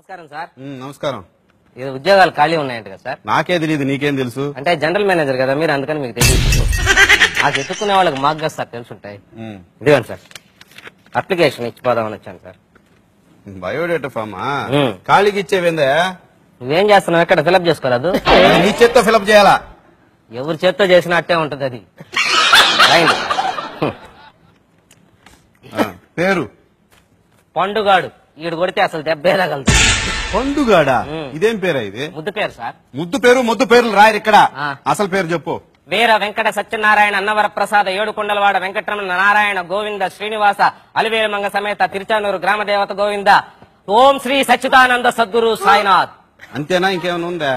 నమస్కారం సార్. నమస్కారం. ఇది ఉద్యోగాలు ఖాళీ ఉన్నాయంట కదా సార్? నాకే తెలియదు, నీకేం తెలుసు? అంటే జనరల్ మేనేజర్ కదా మీరు, అందుకని మీకు తెలియదు. నాకు ఎత్తుకునే వాళ్ళకి మాకు కదా సార్ తెలుసుంటాయి. ఇదిగోండి సార్, అప్లికేషన్ ఇచ్చిపోదామని వచ్చాను సార్. బయోడేటా ఫామా? ఖాళీకి ఇచ్చేవిందా? నువ్వేం చేస్తున్నావు? ఎక్కడ ఫిలప్ చేసుకోరాదు? నీ చేత్తో ఫిలప్ చేయాలా? ఎవరి చేత్తో చేసినట్టే ఉంటది అది. పేరు పండుగాడు. ఈడు కొడితే అసలు దెబ్బేదగలదు. పండుగాడా? ఇదేం పేరా ఇది? ముద్దు పేరు సార్. ముద్దు పేర్లు రాయరు ఇక్కడ. అసలు పేరు చెప్పు. వీర వెంకట సత్యనారాయణ అన్నవర ప్రసాద ఏడుకొండలవాడ వెంకటరమణ నారాయణ గోవింద శ్రీనివాస అలివేలుమంగ సమేత తిరుచానూరు గ్రామ దేవత గోవింద ఓం శ్రీ సచ్చిదానంద సద్గురు సాయినాథ్. అంతేనా? ఇంకేమైనా ఉందా?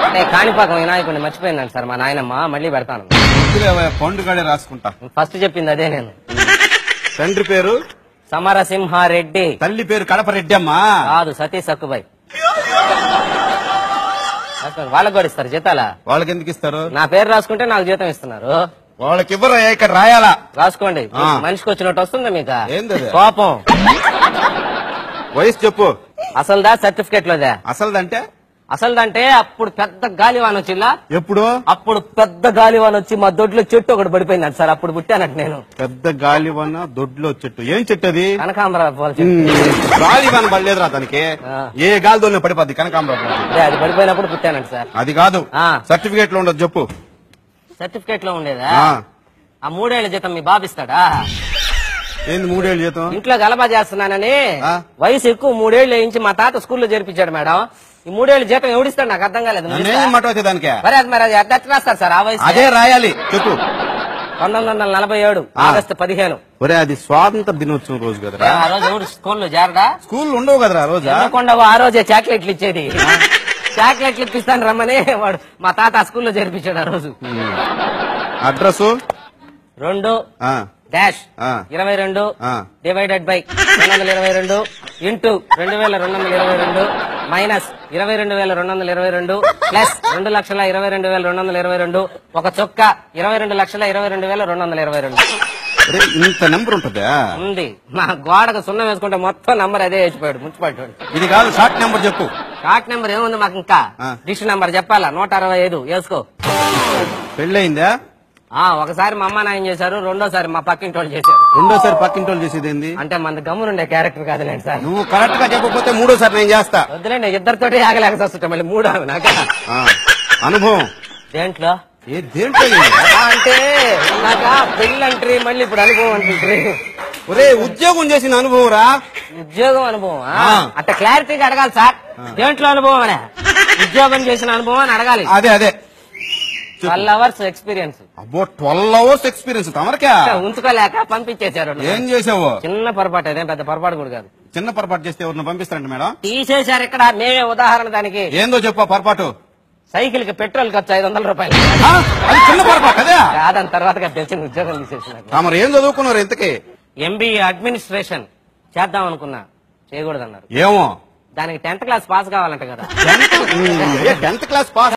అంటే కాణిపాకం వినాయకుడిని మర్చిపోయిందండి సార్ మా నాయనమ్మ. మళ్ళీ పెడతాను. పండుగాడే రాసుకుంటా. ఫస్ట్ చెప్పింది అదే నేను. తండ్రి పేరు సమరసింహారెడ్డి. తల్లి పేరు కడపరెడ్డి అమ్మా. కాదు, సతీ సక్కుబాయ్. వాళ్ళకి కూడా ఇస్తారు జీతాలా? వాళ్ళకి ఎందుకు ఇస్తారు? నా పేరు రాసుకుంటే నాకు జీతం ఇస్తున్నారు. వాళ్ళకి ఇవ్వరు, ఇక్కడ రాయాలా? రాసుకోండి. మనిషికి వచ్చినట్టు వస్తుందా మీకు? ఏంది కోపం? వయసు చెప్పు. అసలుదా సర్టిఫికేట్ లోదా? అసలుదంటే అసలుదంటే అప్పుడు పెద్ద గాలివాన వచ్చిల్లా. ఎప్పుడు? అప్పుడు పెద్ద గాలివాన వచ్చి మా దొడ్లో చెట్టు ఒకటి పడిపోయింది సార్. అప్పుడు పుట్టానట్టు నేను. పెద్ద గాలివాన దొడ్లో చెట్టు? ఏం చెట్టు అది? కనకాంబర గాలివాన పడలేదురా దానికి. ఏ గాలితోనే పడిపోద్ది కనకాంబర. అది పడిపోయినప్పుడు పుట్టానంట సార్. అది కాదు, సర్టిఫికేట్ లో ఉండదు చెప్పు. సర్టిఫికేట్ లో ఉండేదా? ఆ 3 ఏళ్ల జీతం మీ బాబిస్తాడా? ఏంది 3 ఏళ్ల జీతం? ఇంట్లో గలబా చేస్తున్నానని వయసు ఎక్కువ 3 ఏళ్లు వేయించి మా తాత స్కూల్లో చేర్పించాడు మేడం. ఈ 3 ఏళ్ల జీతం ఎవడిస్తాడు నాకు అర్థం కాలేదు. దానికి మరి అది అద్దె రాస్తారు సార్. ఆ వయసు అదే రాయాలి చెప్పు. 1947 ఆగస్టు 15. ఒరే, అది స్వాతంత్ర దినోత్సవం రోజు కదా. ఆ రోజు ఎవరు స్కూల్లో చేరడా? స్కూల్ ఉండవు కదరా ఆ రోజు. ఆ రోజే చాక్లెట్లు ఇచ్చేది. చాక్లెట్లు ఇప్పిస్తాను రమ్మని వాడు మా తాత స్కూల్లో చేర్పించాడు ఆ రోజు. Address 2-22 divided by 222 into 2222 minus 22,222 plus 2,22,222 ఒక చొక్క 22,22,222 ఇంత నెంబర్ ఉంటుందా? ఉంది. మా గోడకు సున్నం వేసుకుంటే మొత్తం నంబర్ అదే వేసిపోయాడు మున్సిపాలిటీ. ఇది కాదు, షార్ట్ నెంబర్ చెప్పు. షార్ట్ నెంబర్ ఏముంది మాకు? ఇంకా డిష్ నెంబర్ చెప్పాలా? 165 వేసుకో. పెళ్ళయిందా? ఒకసారి మా అమ్మ నాయన చేశారు, రెండోసారి మా పక్కింటి వాళ్ళు చేశారు. రెండోసారి పక్కింటి వాళ్ళు చేసేది ఏంది? అంటే మన గమ్మునుండే క్యారెక్టర్ కాదులేండి సార్. నువ్వు కరెక్ట్ గా చెప్పకపోతే మూడోసారి నేను చేస్తా. వద్దులేండి, ఇద్దరితోటి ఆగలేక వస్తుంటా మళ్ళీ 3 నాక అనుభవం దేంట్లో? దేంట్లో అంటే నాక పెళ్ళంట్రీ, మళ్ళీ ఇప్పుడు అనుభవం అంటుంట్రీ. ఒరే, ఉద్యోగం చేసిన అనుభవం రా. ఉద్యోగం అనుభవం అంటే క్లారిటీగా అడగాలి సార్. దేంట్లో అనుభవం అనే? ఉద్యోగం చేసిన అనుభవం అని అడగాలి. అదే 12 అవర్స్ ఎక్స్పీరియన్స్. అబ్బో, 12 అవర్స్ ఎక్స్పీరియన్స్ తమరికా? ఉంచుకోలేక పంపించేశారు. ఏం చేసావు? చిన్న పొరపాటు, అదేం పెద్ద పొరపాటు కూడా కాదు. చిన్న పొరపాటు చేస్తే ఎవరిని పంపిస్తారంట మేడం? తీసేశారు ఇక్కడ. మేమే ఉదాహరణ దానికి. ఏందో చెప్పు పొరపాటు. సైకిల్ కి పెట్రోల్ ఖర్చు 500 రూపాయలు. అది చిన్న పొరపాటు అదే. కాదని తర్వాత తెలిసిన ఉద్యోగం తీసేసినారు. మరి ఏం చదువుకున్నారు ఇంతకీ? MBA అడ్మినిస్ట్రేషన్ చేద్దాం అనుకున్నా, చేయకూడదన్నారు. ఏమో, దానికి 10th క్లాస్ పాస్ కావాలంట కదా. 10th class pass